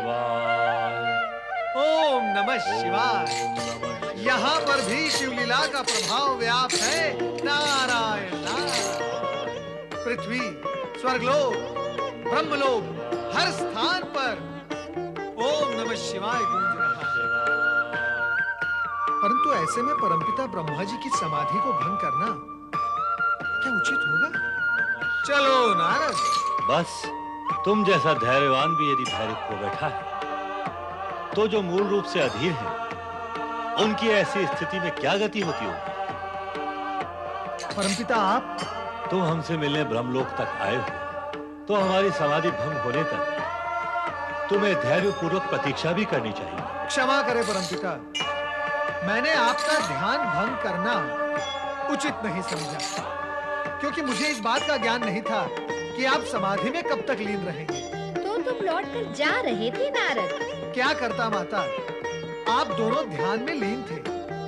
शिवाय। ओम नमः शिवाय। ओम नमः शिवाय। यहाँ पर भी शिवलीला का प्रभाव व्याप्त है। नारायण नारायण। पृथ्वी, स्वर्गलोक, ब्रह्मलोक, हर स्थान पर ओम नमः शिवाय गूंज रहा है। परंतु ऐसे में परमपिता ब्रह्मा जी की समाधि को भंग करना क्या उचित होगा? चलो नारद। बस तुम जैसा धैर्यवान भी यदि धैर्य खो बैठा है तो जो मूल रूप से अधीर है उनकी ऐसी स्थिति में क्या गति होती होगी? परमपिता आप तुम हमसे मिलने ब्रह्मलोक तक आए हो तो हमारी समाधि भंग होने तक तुम्हें धैर्यपूर्वक प्रतीक्षा भी करनी चाहिए। क्षमा करें परमपिता, मैंने आपका ध्यान भंग करना उचित नहीं समझा, क्योंकि मुझे इस बात का ज्ञान नहीं था कि आप समाधि में कब तक लीन रहेंगे। तो तुम लौट कर जा रहे थे नारद। क्या करता माता, आप दोनों ध्यान में लीन थे।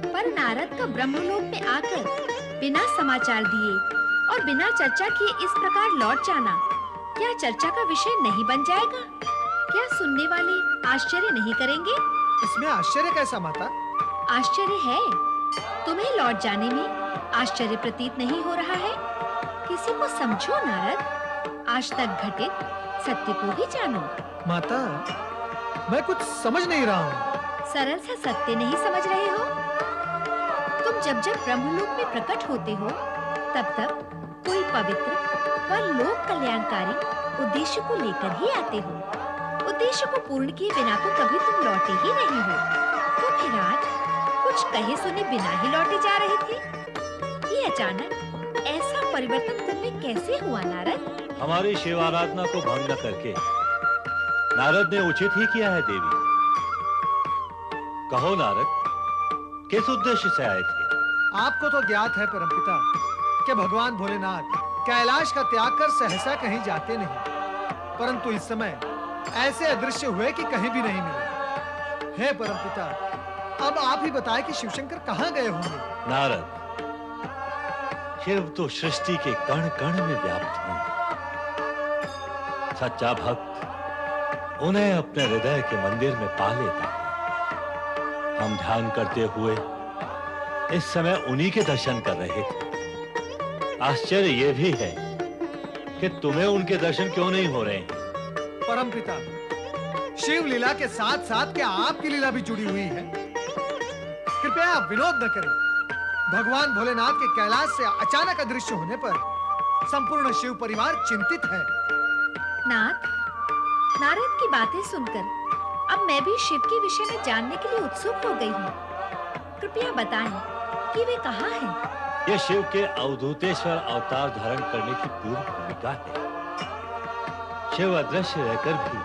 पर नारद का ब्रह्मलोक में आकर बिना समाचार दिए और बिना चर्चा किए इस प्रकार लौट जाना क्या चर्चा का विषय नहीं बन जाएगा? क्या सुनने वाले आश्चर्य नहीं करेंगे? इसमें आश्चर्य कैसा माता? आश्चर्य है, तुम्हें लौट जाने में आश्चर्य प्रतीत नहीं हो रहा है। किसी को समझो नारद, आज तक घटित सत्य को ही जानो। माता, मैं कुछ समझ नहीं रहा हूँ। सरल सा सत्य नहीं समझ रहे हो? तुम जब जब ब्रह्मलोक में प्रकट होते हो तब तब कोई पवित्र व लोक कल्याणकारी उद्देश्य को लेकर ही आते हो। उद्देश्य को पूर्ण किए बिना तो कभी तुम लौटे ही नहीं हो। तो फिर आज कुछ कहे सुने बिना ही लौटे जा रहे थे। ये अचानक ऐसा परिवर्तन तुम में कैसे हुआ नारद? हमारी शिव आराधना को भंग न करके नारद ने उचित ही किया है देवी। कहो नारद, किस उद्देश्य से आए थे? आपको तो ज्ञात है परमपिता कि भगवान भोलेनाथ कैलाश का त्याग कर सहसा कहीं जाते नहीं, परंतु इस समय ऐसे अदृश्य हुए कि कहीं भी नहीं मिले। हे परमपिता, अब आप ही बताएं कि शिवशंकर कहाँ गए होंगे। नारद, शिव तो सृष्टि के कण कण में व्याप्त हैं। सच्चा भक्त उन्हें अपने हृदय के मंदिर में पा लेता है। हम ध्यान करते हुए इस समय उन्हीं के दर्शन कर रहे थे। आश्चर्य यह भी है कि तुम्हें उनके दर्शन क्यों नहीं हो रहे हैं? परमपिता, शिव लीला के साथ साथ क्या आपकी लीला भी जुड़ी हुई है? कृपया आप विनोद न करें। भगवान भोलेनाथ के कैलाश से अचानक अदृश्य होने पर संपूर्ण शिव परिवार चिंतित है। नाथ, नारद की बातें सुनकर अब मैं भी शिव के विषय में जानने के लिए उत्सुक हो गई हूँ। कृपया बताएं कि वे कहाँ हैं? यह शिव के अवधूतेश्वर अवतार धारण करने की पूर्व भूमिका है। शिव अदृश्य रहकर भी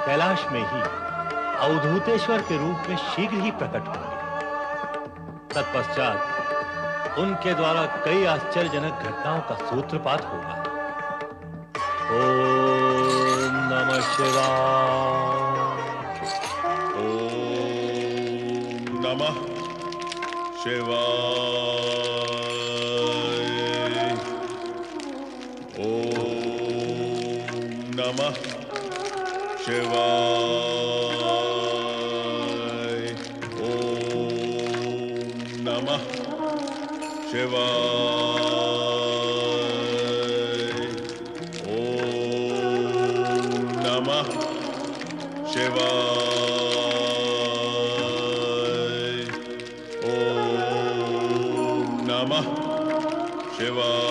कैलाश में ही अवधूतेश्वर के रूप में शीघ्र ही प्रकट होंगे। तत्पश्चात उनके द्वारा कई आश्चर्यजनक घटनाओं का सूत्रपात होगा। ओम नमः शिवाय। ओम नमः शिवाय। ओम नमः शिवाय। ओम नमः शिवाय। ओम नमः शिवाय। ओम नमः शिवाय।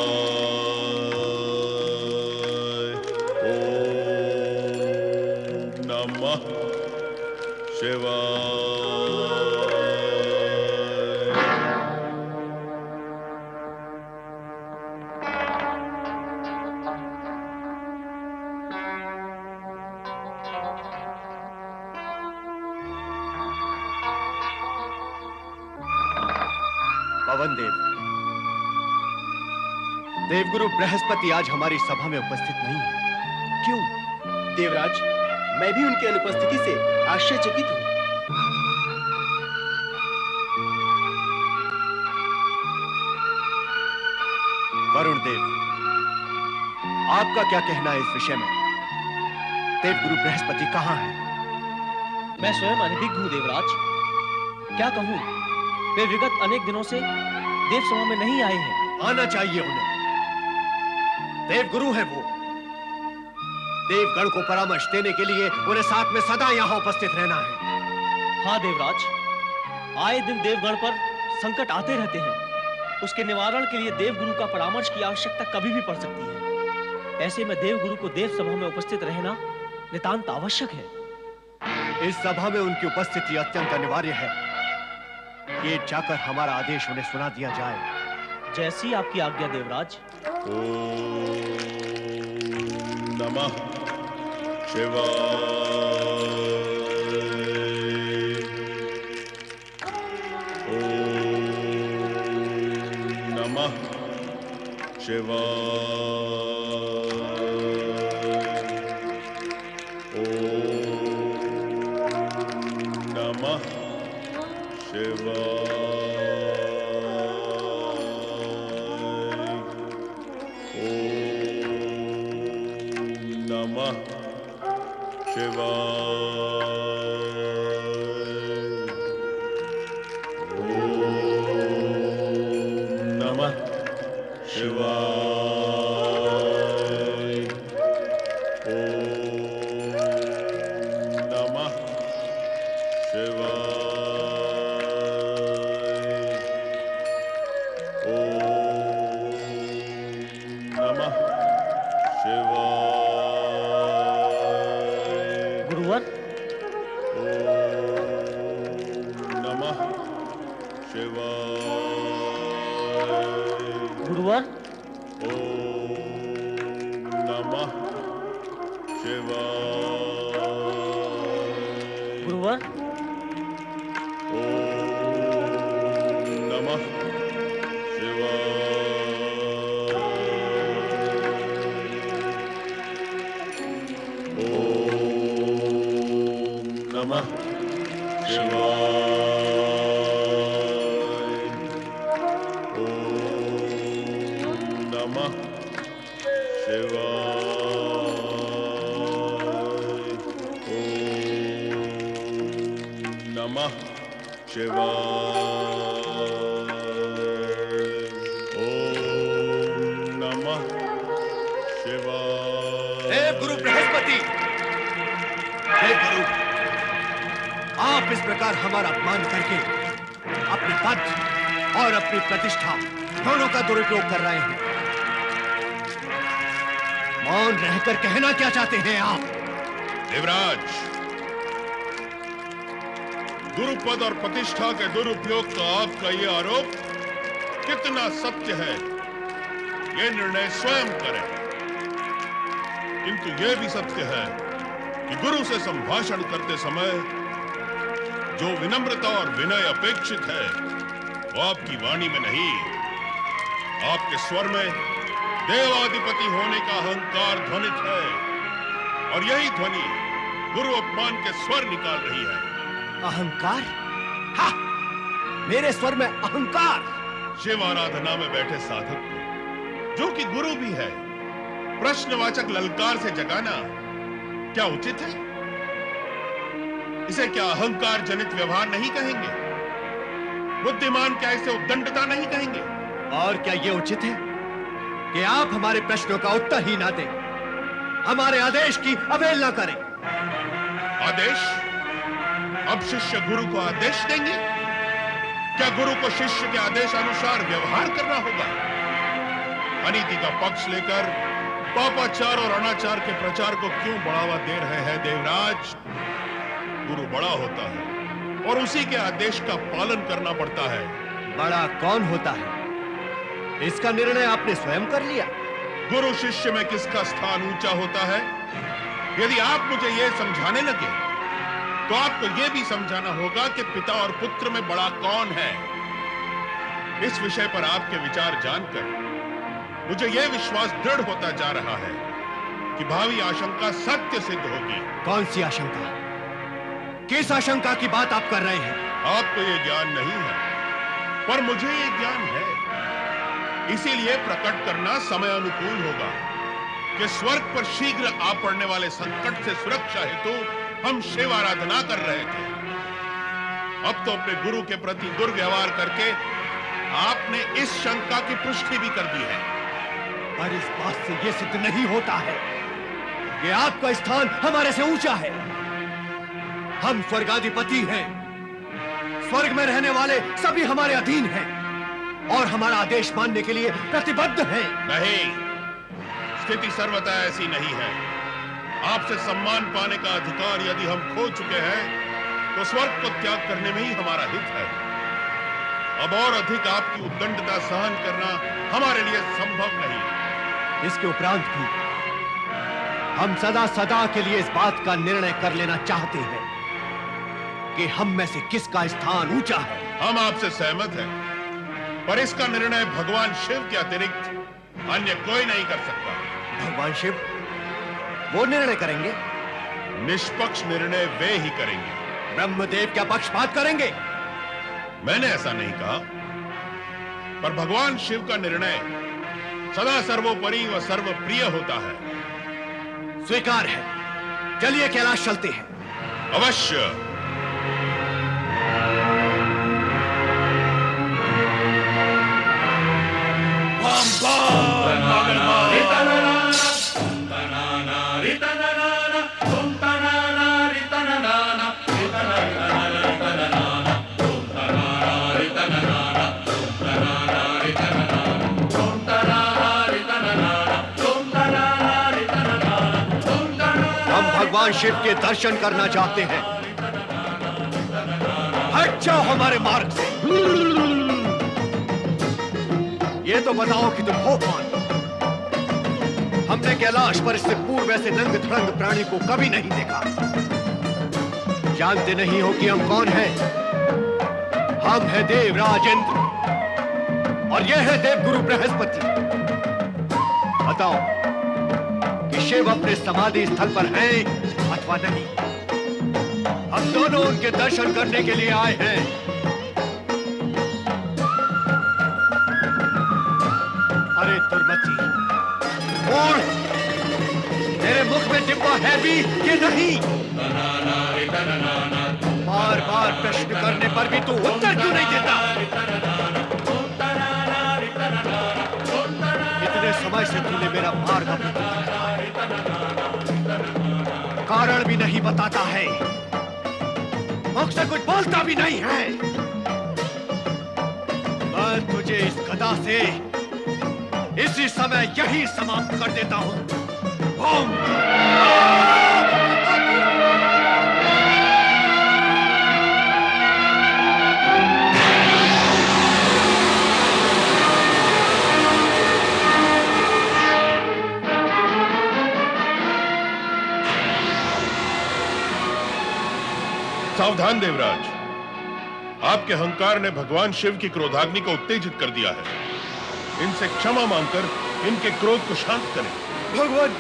ओम नमः शिवाय। पवन देव, देवगुरु बृहस्पति आज हमारी सभा में उपस्थित नहीं है। क्यों? देवराज, मैं भी उनकी अनुपस्थिति से आश्चर्यचकित हूँ। वरुण देव, आपका क्या कहना है इस विषय में? देवगुरु बृहस्पति कहाँ है? मैं स्वयं अनभिज्ञ हूँ देवराज। क्या कहूँ, वे विगत अनेक दिनों से देव सभा में नहीं आए हैं। आना चाहिए उन्हें। देवगुरु है वो। देवगण को परामर्श देने के लिए उन्हें साथ में सदा यहाँ उपस्थित रहना है। हाँ देवराज, आए दिन देवगण पर संकट आते रहते हैं। उसके निवारण के लिए देवगुरु का परामर्श की आवश्यकता कभी भी पड़ सकती है। ऐसे में देवगुरु को देव सभा में उपस्थित रहना नितांत आवश्यक है। इस सभा में उनकी उपस्थिति अत्यंत अनिवार्य है। ये जाकर हमारा आदेश उन्हें सुना दिया जाए। जैसी आपकी आज्ञा देवराज। ओम नमः शिवाय। ओम नमः शिवाय। गुरुवर, नमः शिवाय। गुरुवर, नमः शिवाय। गुरुवर, नमः शिवाय। नमः शिवाय। नमः शिवाय। नमः शिवाय। नमः शिवाय। देवगुरु बृहस्पति, देवगुरु, आप इस प्रकार हमारा अपमान करके अपने पद और अपनी प्रतिष्ठा दोनों का दुरुपयोग कर रहे हैं। मौन रहकर कहना क्या चाहते हैं आप? देवराज, गुरुपद और प्रतिष्ठा के दुरुपयोग का आपका ये आरोप कितना सत्य है, ये निर्णय स्वयं करें। किंतु यह भी सत्य है कि गुरु से संभाषण करते समय जो विनम्रता और विनय अपेक्षित है, वो आपकी वाणी में नहीं, आपके स्वर में देवाधिपति होने का अहंकार ध्वनित है, और यही ध्वनि गुरु अपमान के स्वर निकाल रही है। अहंकार? हा! मेरे स्वर में अहंकार? शिव आराधना में बैठे साधक को, जो कि गुरु भी है, प्रश्नवाचक ललकार से जगाना क्या उचित है? इसे क्या अहंकार जनित व्यवहार नहीं कहेंगे? बुद्धिमान क्या इसे उद्दंडता नहीं कहेंगे? और क्या यह उचित है कि आप हमारे प्रश्नों का उत्तर ही ना दें, हमारे आदेश की अवहेलना करें? आदेश? अब शिष्य गुरु को आदेश देंगे? क्या गुरु को शिष्य के आदेश अनुसार व्यवहार करना होगा? अनीति का पक्ष लेकर पापाचार और अनाचार के प्रचार को क्यों बढ़ावा दे रहे हैं देवराज? गुरु बड़ा होता है और उसी के आदेश का पालन करना पड़ता है। बड़ा कौन होता है, इसका निर्णय आपने स्वयं कर लिया। गुरु शिष्य में किसका स्थान ऊंचा होता है, यदि आप मुझे यह समझाने लगे तो आपको यह भी समझाना होगा कि पिता और पुत्र में बड़ा कौन है। इस विषय पर आपके विचार जानकर मुझे यह विश्वास दृढ़ होता जा रहा है कि भावी आशंका सत्य सिद्ध होगी। कौन सी आशंका? किस आशंका की बात आप कर रहे हैं? आपको यह ज्ञान नहीं है, पर मुझे यह ज्ञान है। इसीलिए प्रकट करना समय अनुकूल होगा कि स्वर्ग पर शीघ्र आ पड़ने वाले संकट से सुरक्षा हेतु हम शिव आराधना कर रहे थे। अब तो अपने गुरु के प्रति दुर्व्यवहार करके आपने इस शंका की पुष्टि भी कर दी है। पर इस बात से यह सिद्ध नहीं होता है कि आपका स्थान हमारे से ऊंचा है। हम स्वर्गाधिपति हैं। स्वर्ग में रहने वाले सभी हमारे अधीन हैं और हमारा आदेश मानने के लिए प्रतिबद्ध हैं। नहीं, स्थिति सर्वथा ऐसी नहीं है। आपसे सम्मान पाने का अधिकार यदि हम खो चुके हैं तो स्वर्ग को त्याग करने में ही हमारा हित है। अब और अधिक आपकी उद्दंडता सहन करना हमारे लिए संभव नहीं। इसके उपरांत भी हम सदा सदा के लिए इस बात का निर्णय कर लेना चाहते हैं कि हम में से किसका स्थान ऊंचा है। हम आपसे सहमत हैं, पर इसका निर्णय भगवान शिव के अतिरिक्त अन्य कोई नहीं कर सकता। भगवान शिव वो निर्णय करेंगे। निष्पक्ष निर्णय वे ही करेंगे। ब्रह्मदेव क्या पक्षपात करेंगे? मैंने ऐसा नहीं कहा, पर भगवान शिव का निर्णय सदा सर्वोपरि व सर्वप्रिय होता है। स्वीकार है। चलिए कैलाश चलते हैं। अवश्य। भगवान शिव के दर्शन करना चाहते हैं। हट जाओ हमारे मार्ग से। ये तो बताओ कि तुम हो कौन? हमने कैलाश पर इससे पूर्व ऐसे नंग धड़ंग प्राणी को कभी नहीं देखा। जानते नहीं हो कि हम कौन हैं? हम हैं देवराज इंद्र और यह है देवगुरु बृहस्पति। बताओ कि शिव अपने समाधि स्थल पर हैं अथवा नहीं? हम दोनों उनके दर्शन करने के लिए आए हैं। अरे दुर्मति, बोल, तेरे मुख में डिब्बा है भी कि नहीं? बार बार प्रश्न करने पर भी तू उत्तर क्यों नहीं देता? इतने समय से तूने मेरा मार्ग अपना कारण भी नहीं बताता है, मुख से कुछ बोलता भी नहीं है। मैं तुझे इस गदा से इसी समय यही समाप्त कर देता हूं। ओम। सावधान देवराज, आपके अहंकार ने भगवान शिव की क्रोधाग्नि को उत्तेजित कर दिया है। इनसे क्षमा मांगकर इनके क्रोध को शांत करें। भगवान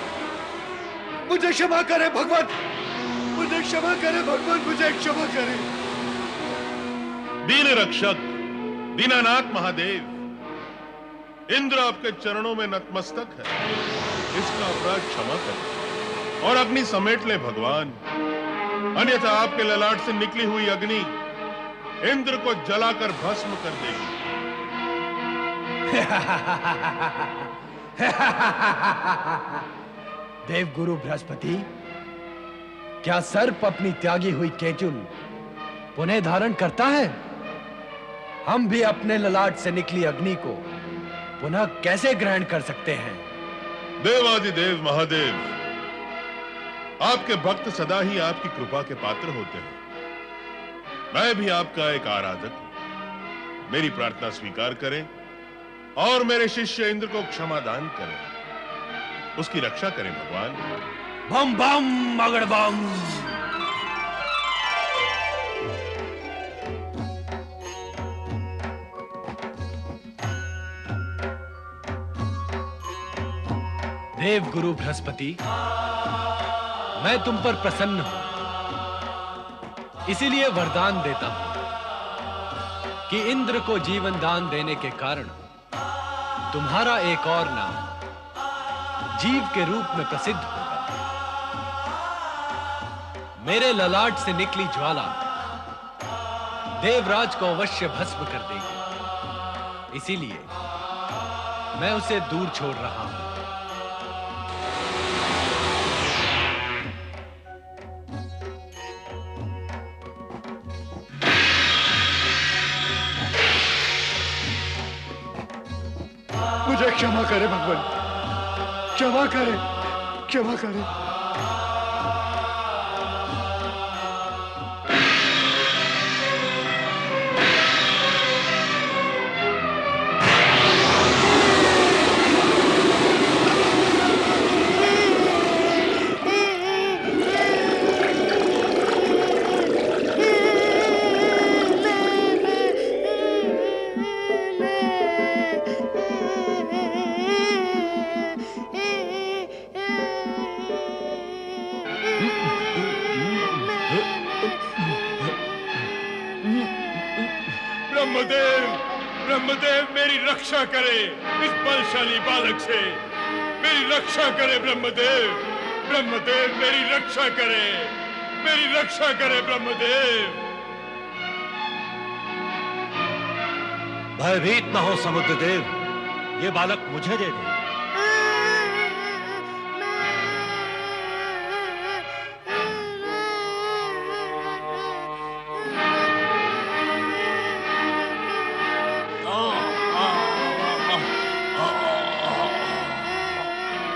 मुझे क्षमा करें। भगवान मुझे क्षमा करें। भगवान मुझे क्षमा करें। दीन रक्षक दीनानाथ महादेव, इंद्र आपके चरणों में नतमस्तक है। इसका अपराध क्षमा करें और अग्नि समेट ले भगवान, अन्यथा आपके ललाट से निकली हुई अग्नि इंद्र को जलाकर भस्म कर देगी। देवगुरु बृहस्पति, क्या सर्प अपनी त्यागी हुई केचुल पुनः धारण करता है? हम भी अपने ललाट से निकली अग्नि को पुनः कैसे ग्रहण कर सकते हैं? देवादिदेव महादेव, आपके भक्त सदा ही आपकी कृपा के पात्र होते हैं। मैं भी आपका एक आराधक हूं। मेरी प्रार्थना स्वीकार करें और मेरे शिष्य इंद्र को क्षमादान करें। उसकी रक्षा करें भगवान। बम बम मगड़ बम। देवगुरु बृहस्पति, मैं तुम पर प्रसन्न हूं, इसीलिए वरदान देता हूं कि इंद्र को जीवन दान देने के कारण तुम्हारा एक और नाम जीव के रूप में प्रसिद्ध होगा। मेरे ललाट से निकली ज्वाला देवराज को अवश्य भस्म कर देगी, इसीलिए मैं उसे दूर छोड़ रहा हूं। मुझे क्षमा करे भगवान, क्षमा करे, क्षमा करे। ब्रह्मदेव, ब्रह्मदेव मेरी रक्षा करे इस बलशाली बालक से, मेरी रक्षा करे ब्रह्मदेव, ब्रह्मदेव मेरी रक्षा करे, मेरी रक्षा करे ब्रह्मदेव। भयभीत न हो समुद्र देव, ये बालक मुझे दे दे।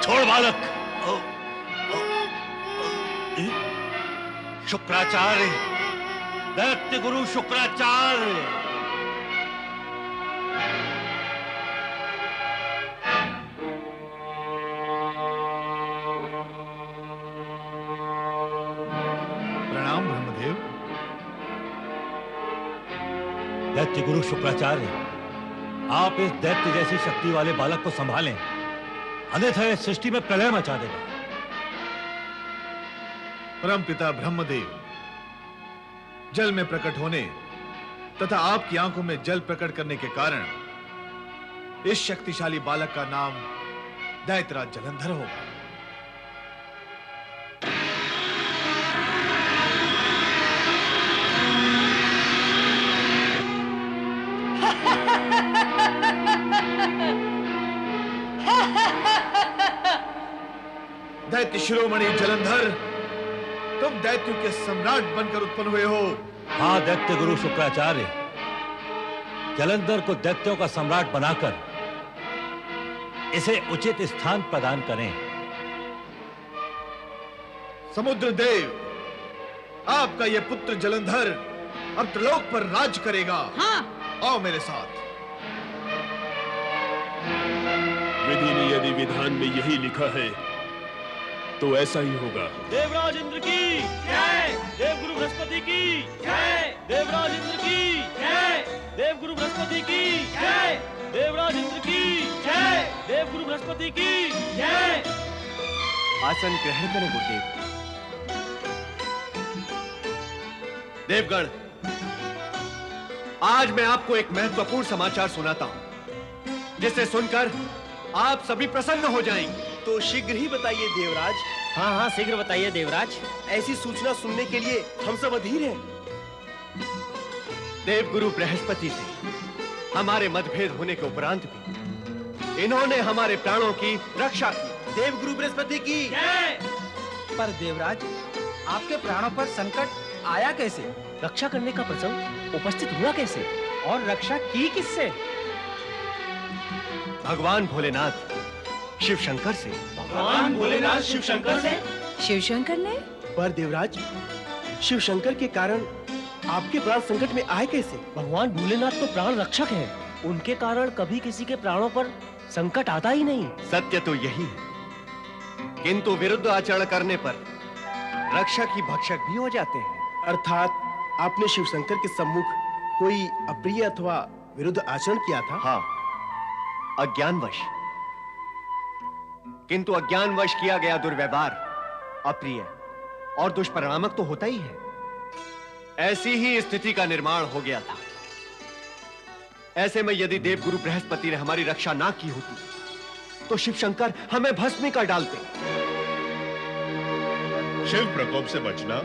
छोड़ बालक। शुक्राचार्य, दैत्य गुरु शुक्राचार्य। प्रणाम ब्रह्मदेव। दैत्य गुरु शुक्राचार्य, आप इस दैत्य जैसी शक्ति वाले बालक को संभालें, अन्यथा इस सृष्टि में प्रलय मचा देगा। परमपिता ब्रह्मदेव, जल में प्रकट होने तथा आपकी आंखों में जल प्रकट करने के कारण इस शक्तिशाली बालक का नाम दैत्यराज जलंधर होगा। दैत्य शिरोमणि जलंधर, तुम दैत्यों के सम्राट बनकर उत्पन्न हुए हो। हाँ दैत्य गुरु शुक्राचार्य, जलंधर को दैत्यों का सम्राट बनाकर इसे उचित स्थान प्रदान करें। समुद्र देव, आपका यह पुत्र जलंधर अब त्रिलोक पर राज करेगा। हाँ। आओ मेरे साथ। विधि ने यदि विधान में यही लिखा है तो ऐसा ही होगा। देवराज इंद्र की जय, देवगुरु बृहस्पति की जय, देवराज इंद्र की जय, देवगुरु बृहस्पति की जय, देवराज इंद्र की जय, देवगुरु बृहस्पति की जय। आसन ग्रहण करें गुरुदेव। देवगण, आज मैं आपको एक महत्वपूर्ण समाचार सुनाता हूं, जिसे सुनकर आप सभी प्रसन्न हो जाएंगे। तो शीघ्र ही बताइए देवराज। हाँ हाँ शीघ्र बताइए देवराज। ऐसी सूचना सुनने के लिए हम सब अधीर हैं। देवगुरु बृहस्पति से हमारे मतभेद होने के उपरांत भी इन्होंने हमारे प्राणों की रक्षा की। देवगुरु बृहस्पति की जय। पर देवराज, आपके प्राणों पर संकट आया कैसे? रक्षा करने का प्रसंग उपस्थित हुआ कैसे? और रक्षा की किससे? भगवान भोलेनाथ शिव शंकर से। भगवान भोलेनाथ शिव शंकर से? शिव शंकर ने? पर देवराज, शिव शंकर के कारण आपके प्राण संकट में आए कैसे? भगवान भोलेनाथ तो प्राण रक्षक हैं, उनके कारण कभी किसी के प्राणों पर संकट आता ही नहीं। सत्य तो यही है, किंतु विरुद्ध आचरण करने पर रक्षक ही भक्षक भी हो जाते हैं। अर्थात आपने शिव शंकर के सम्मुख कोई अप्रिय अथवा विरुद्ध आचरण किया था? हाँ, अज्ञानवश। किंतु अज्ञानवश किया गया दुर्व्यवहार अप्रिय और दुष्परिणामक तो होता ही है। ऐसी ही स्थिति का निर्माण हो गया था। ऐसे में यदि देवगुरु बृहस्पति ने हमारी रक्षा ना की होती तो शिव शंकर हमें भस्म ही कर डालते। शिव प्रकोप से बचना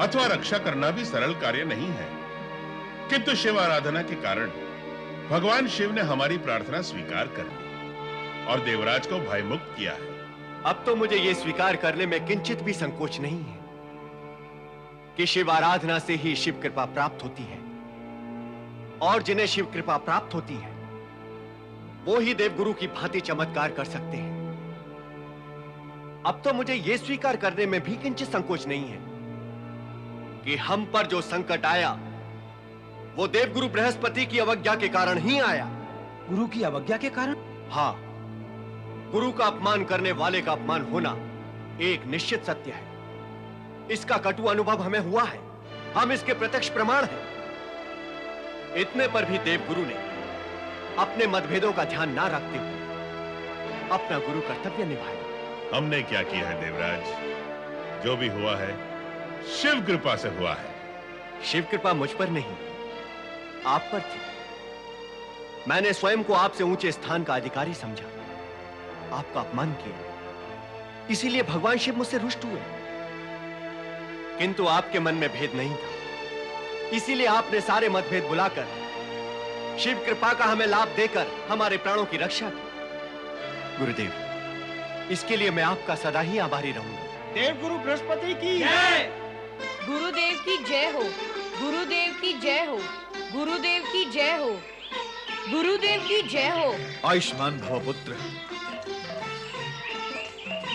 अथवा रक्षा करना भी सरल कार्य नहीं है, किंतु शिव आराधना के कारण भगवान शिव ने हमारी प्रार्थना स्वीकार कर ली और देवराज को भयमुक्त किया है। अब तो मुझे यह स्वीकार करने में किंचित भी संकोच नहीं है कि शिव आराधना से ही शिव कृपा प्राप्त होती है, और जिन्हें शिव कृपा प्राप्त होती है वो ही देवगुरु की भांति चमत्कार कर सकते हैं। अब तो मुझे यह स्वीकार करने में भी किंचित संकोच नहीं है कि हम पर जो संकट आया वो देवगुरु बृहस्पति की अवज्ञा के कारण ही आया। गुरु की अवज्ञा के कारण? हाँ, गुरु का अपमान करने वाले का अपमान होना एक निश्चित सत्य है। इसका कटु अनुभव हमें हुआ है, हम इसके प्रत्यक्ष प्रमाण हैं। इतने पर भी देवगुरु ने अपने मतभेदों का ध्यान ना रखते हुए अपना गुरु कर्तव्य निभाया। हमने क्या किया है देवराज? जो भी हुआ है शिव कृपा से हुआ है। शिव कृपा मुझ पर नहीं, आप पर थी। मैंने स्वयं को आपसे ऊंचे स्थान का अधिकारी समझा, आपका अपमान किया, इसीलिए भगवान शिव मुझसे रुष्ट हुए। किंतु आपके मन में भेद नहीं था, इसीलिए आपने सारे मतभेद बुलाकर शिव कृपा का हमें लाभ देकर हमारे प्राणों की रक्षा की। गुरुदेव, इसके लिए मैं आपका सदा ही आभारी रहूंगा। देवगुरु बृहस्पति की जय। गुरुदेव की जय हो, गुरुदेव की जय हो, गुरुदेव की जय हो, गुरुदेव की जय हो। आयुष्मान भव पुत्र।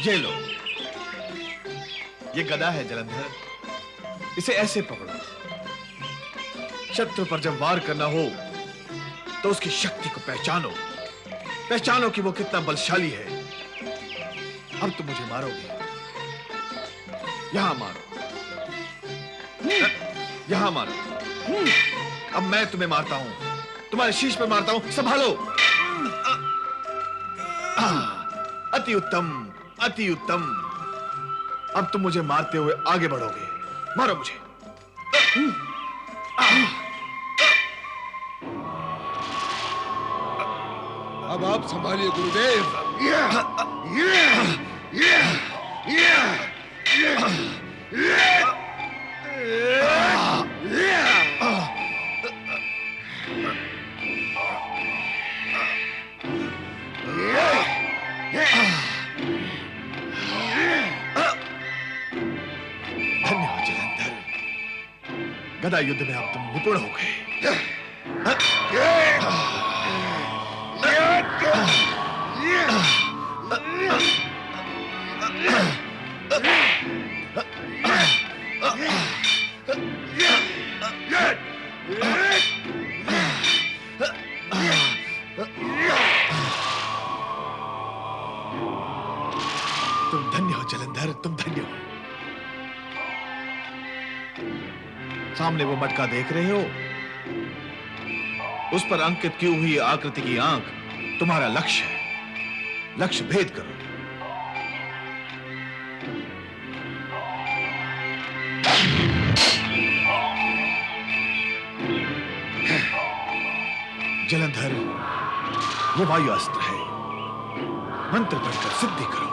ये लो, ये गदा है जलंधर, इसे ऐसे पकड़ो। शत्रु पर जब वार करना हो तो उसकी शक्ति को पहचानो, पहचानो कि वो कितना बलशाली है। अब तुम मुझे मारोगे, यहां मारो, यहां मारो। अब मैं तुम्हें मारता हूं, तुम्हारे शीश पे मारता हूं, संभालो। अति उत्तम, अति उत्तम। अब तुम मुझे मारते हुए आगे बढ़ोगे, मारो मुझे। अब आप संभालिए गुरुदेव। धन्यवाद जलंधर, गदा युद्ध में अब तुम निपुण हो गए। तुम धन्य हो जलंधर, तुम धन्य हो। सामने वो मटका देख रहे हो, उस पर अंकित की हुई आकृति की आंख तुम्हारा लक्ष्य है। लक्ष्य भेद करो। जलंधर, ये वायु अस्त्र है, मंत्र पढ़कर सिद्धि करो।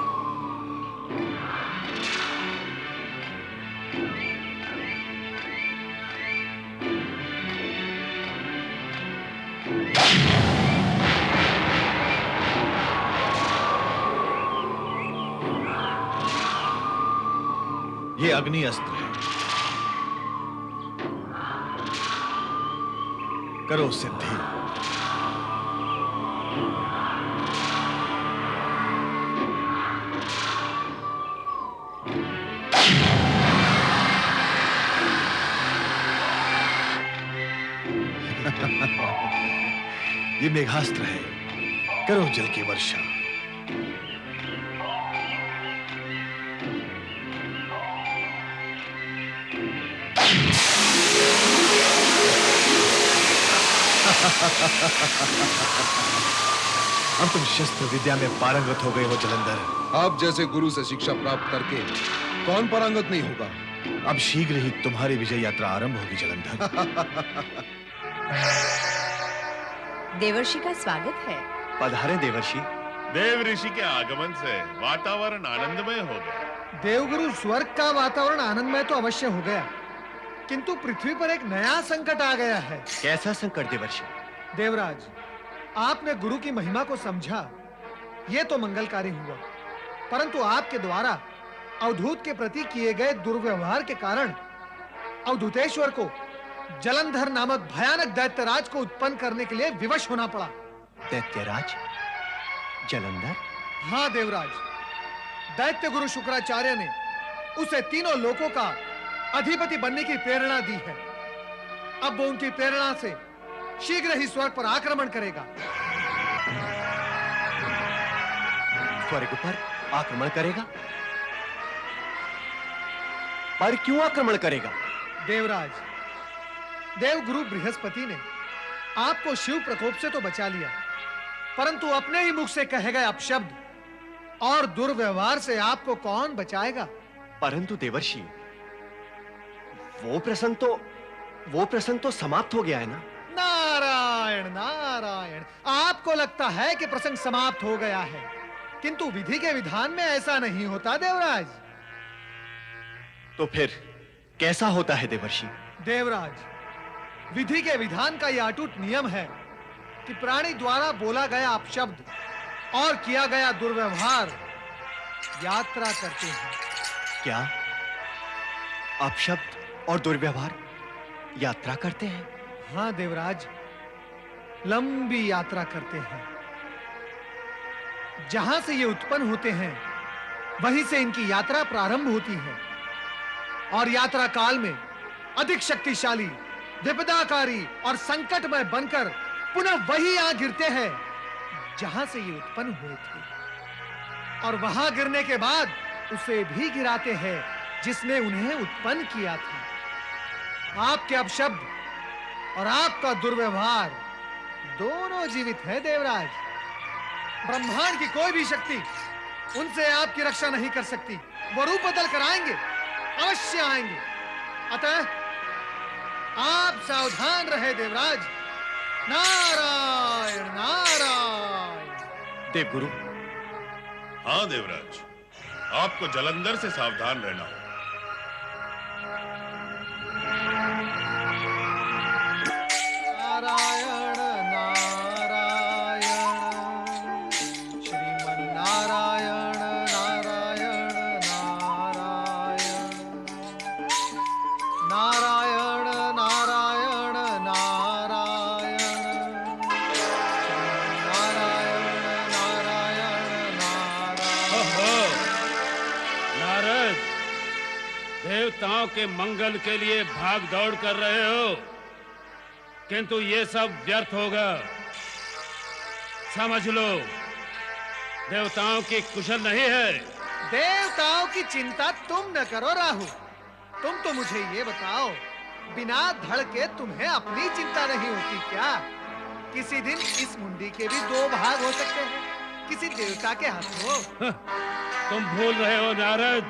ये अग्नि अस्त्र है, करो सिद्धि। ये मेघास्त्र है, करो जल की वर्षा। अब तुम शस्त्र विद्या में पारंगत हो गए हो जलंधर। आप जैसे गुरु से शिक्षा प्राप्त करके कौन पारंगत नहीं होगा? अब शीघ्र ही तुम्हारी विजय यात्रा आरंभ होगी जलंधर। देवर्षि का स्वागत है। पधारे देवर्षि। देव ऋषि के आगमन से वातावरण आनंदमय हो गया। देवगुरु स्वर्ग का वातावरण आनंदमय तो अवश्य हो गया, किंतु पृथ्वी पर एक नया संकट आ गया है। कैसा संकट देवर्षि? देवराज, आपने गुरु की महिमा को समझा, यह तो मंगलकारी हुआ, परंतु आपके द्वारा अवधूत के प्रति किए गए दुर्व्यवहार के कारण अवधूतेश्वर को जलंधर नामक भयानक दैत्यराज को उत्पन्न करने के लिए विवश होना पड़ा। दैत्यराज? जलंधर? हाँ देवराज, दैत्य गुरु शुक्राचार्य ने उसे तीनों लोकों का अधिपति बनने की प्रेरणा दी है। अब वो उनकी प्रेरणा से शीघ्र ही स्वर्ग पर आक्रमण करेगा। स्वर्ग पर आक्रमण करेगा? पर क्यों आक्रमण करेगा? देवराज, देवगुरु बृहस्पति ने आपको शिव प्रकोप से तो बचा लिया, परंतु अपने ही मुख से कहे गए अपशब्द और दुर्व्यवहार से आपको कौन बचाएगा? परंतु देवर्षि, वो प्रसंग तो समाप्त हो गया है ना? नारायण नारायण, आपको लगता है कि प्रसंग समाप्त हो गया है, किंतु विधि के विधान में ऐसा नहीं होता देवराज। तो फिर कैसा होता है देवर्षि? देवराज, विधि के विधान का यह अटूट नियम है कि प्राणी द्वारा बोला गया अपशब्द और किया गया दुर्व्यवहार यात्रा करते हैं। क्या अपशब्द और दुर्व्यवहार यात्रा करते हैं? हाँ देवराज, लंबी यात्रा करते हैं। जहां से ये उत्पन्न होते हैं वहीं से इनकी यात्रा प्रारंभ होती है और यात्रा काल में अधिक शक्तिशाली, विपदाकारी और संकटमय बनकर पुनः वही आ गिरते हैं जहां से ये उत्पन्न हुए थे, और वहां गिरने के बाद उसे भी गिराते हैं जिसने उन्हें उत्पन्न किया था। आपके अपशब्द और आपका दुर्व्यवहार दोनों जीवित है देवराज। ब्रह्मांड की कोई भी शक्ति उनसे आपकी रक्षा नहीं कर सकती। वो रूप बदल कर आएंगे, अवश्य आएंगे। अतः आप सावधान रहे देवराज। नारायण नारायण। देवगुरु। हाँ देवराज, आपको जलंधर से सावधान रहना होगा। नारायण नारायण, श्रीमन नारायण नारायण नारायण, नारायण नारायण नारायण, श्रीमन नारायण नारायण नारायण। नारद, देवताओं के मंगल के लिए भाग दौड़ कर रहे हो, किंतु ये सब व्यर्थ होगा। समझ लो, देवताओं की कुशल नहीं है। देवताओं की चिंता तुम न करो राहु। तुम तो मुझे ये बताओ, बिना धड़ के तुम्हें अपनी चिंता नहीं होती क्या? किसी दिन इस मुंडी के भी दो भाग हो सकते हैं, किसी देवता के हाथों। तुम भूल रहे हो नारद,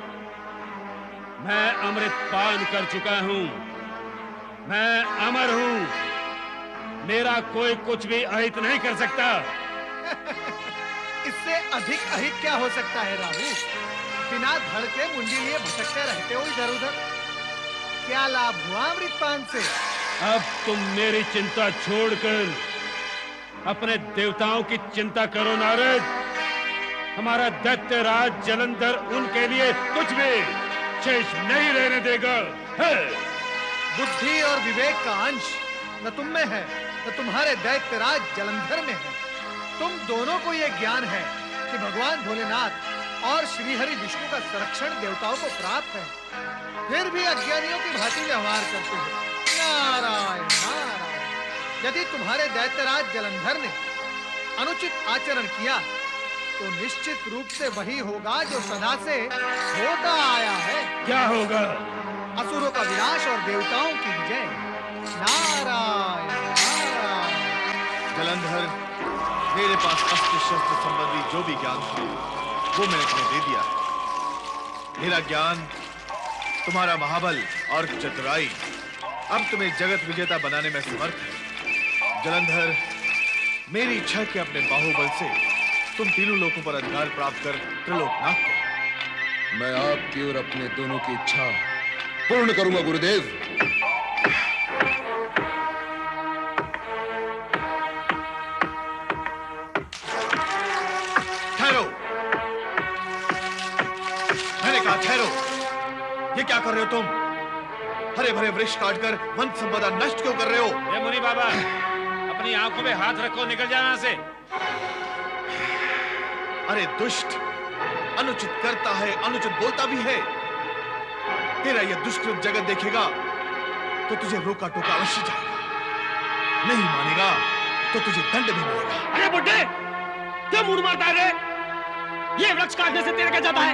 मैं अमृत पान कर चुका हूं। मैं अमर हूं। मेरा कोई कुछ भी अहित नहीं कर सकता। इससे अधिक अहित क्या हो सकता है राहु? बिना धड़ के मुंडी लिए भटकते रहते हो इधर उधर। क्या लाभ हुआ अमृतपान से? अब तुम मेरी चिंता छोड़कर अपने देवताओं की चिंता करो नारद। हमारा दैत्य राज जलंधर उनके लिए कुछ भी शेष नहीं रहने देगा। बुद्धि और विवेक का अंश न तुम में है न तुम्हारे दैत्य राज जलंधर में है। तुम दोनों को यह ज्ञान है कि भगवान भोलेनाथ और श्रीहरि विष्णु का संरक्षण देवताओं को प्राप्त है, फिर भी अज्ञानियों की भांति व्यवहार करते हो। नारायण नारायण। यदि तुम्हारे दैत्यराज जलंधर ने अनुचित आचरण किया तो निश्चित रूप से वही होगा जो सदा से होता आया है। क्या होगा? असुरों का विनाश और देवताओं की विजय। नारायण नारायण। जलंधर, मेरे पास अस्त्र शस्त्र संबंधी जो भी ज्ञान था वो मैंने तुम्हें दे दिया। मेरा ज्ञान, तुम्हारा महाबल और चतुराई अब तुम्हें जगत विजेता बनाने में समर्थ है। जलंधर, मेरी इच्छा कि अपने बाहुबल से तुम तीनों लोगों पर अधिकार प्राप्त कर त्रिलोकनाथ को। मैं आपकी और अपने दोनों की इच्छा पूर्ण करूंगा गुरुदेव। ठहरो, मैंने कहा ठहरो। ये क्या कर रहे हो तुम? हरे भरे वृक्ष काटकर वन संपदा नष्ट क्यों कर रहे हो? मुनि बाबा, अपनी आंखों में हाथ रखो, निकल जाना यहाँ से। अरे दुष्ट, अनुचित करता है, अनुचित बोलता भी है। तेरा यह दुष्कृत जगत देखेगा तो तुझे रोका टोका अवश्य जाएगा, नहीं मानेगा तो तुझे दंड भी मिलेगा। अरे बुड्ढे, क्यों मूड मारता है रे? ये वृक्ष काटने से तेरा क्या जाता है?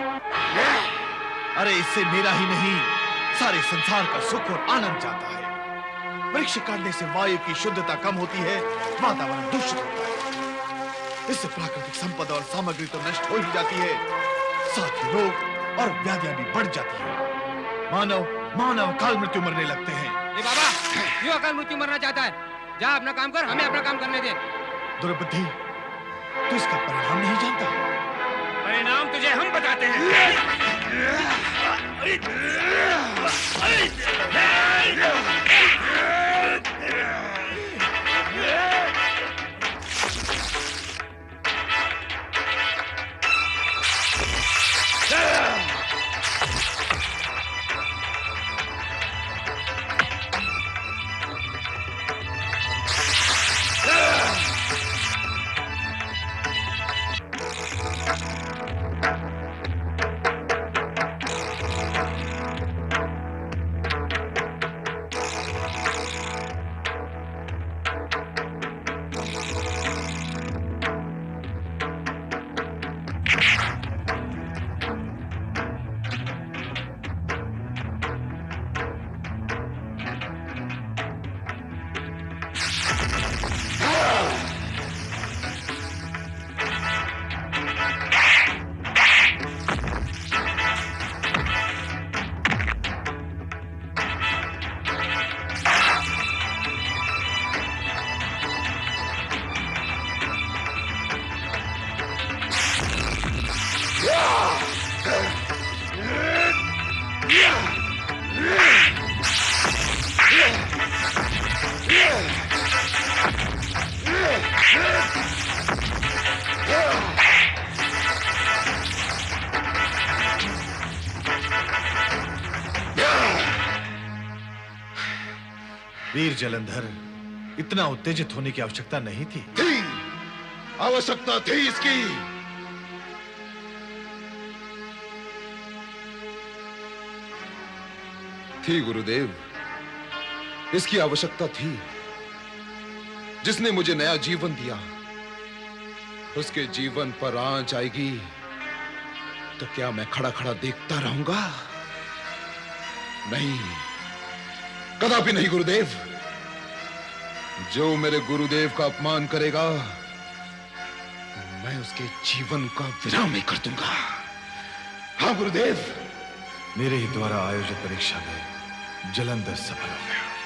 अरे इससे मेरा ही नहीं, सारे संसार का सुख और आनंद जाता है। वृक्ष काटने से वायु की शुद्धता कम होती है, वातावरण दूषित होता है। इससे प्राकृतिक संपदा और सामग्री तो नष्ट हो ही जाती है, साथ ही रोग और व्याधियां भी बढ़ जाती हैं। मानव अकाल मृत्यु मरने लगते हैं। ए बाबा, क्यों अकाल मृत्यु मरना चाहता है? जा अपना काम कर, हमें अपना काम करने दे। दुर्बुद्धि, तू इसका परिणाम नहीं जानता। परिणाम तुझे हम बताते हैं। वीर जलंधर, इतना उत्तेजित होने की आवश्यकता नहीं थी। आवश्यकता थी इसकी। थी गुरुदेव, इसकी आवश्यकता थी। जिसने मुझे नया जीवन दिया, उसके जीवन पर आंच आएगी तो क्या मैं खड़ा खड़ा देखता रहूंगा? नहीं, कदापि नहीं गुरुदेव। जो मेरे गुरुदेव का अपमान करेगा, मैं उसके जीवन का विराम ही कर दूंगा। हाँ गुरुदेव। मेरे ही द्वारा आयोजित परीक्षा में जलंधर सफल हो गया।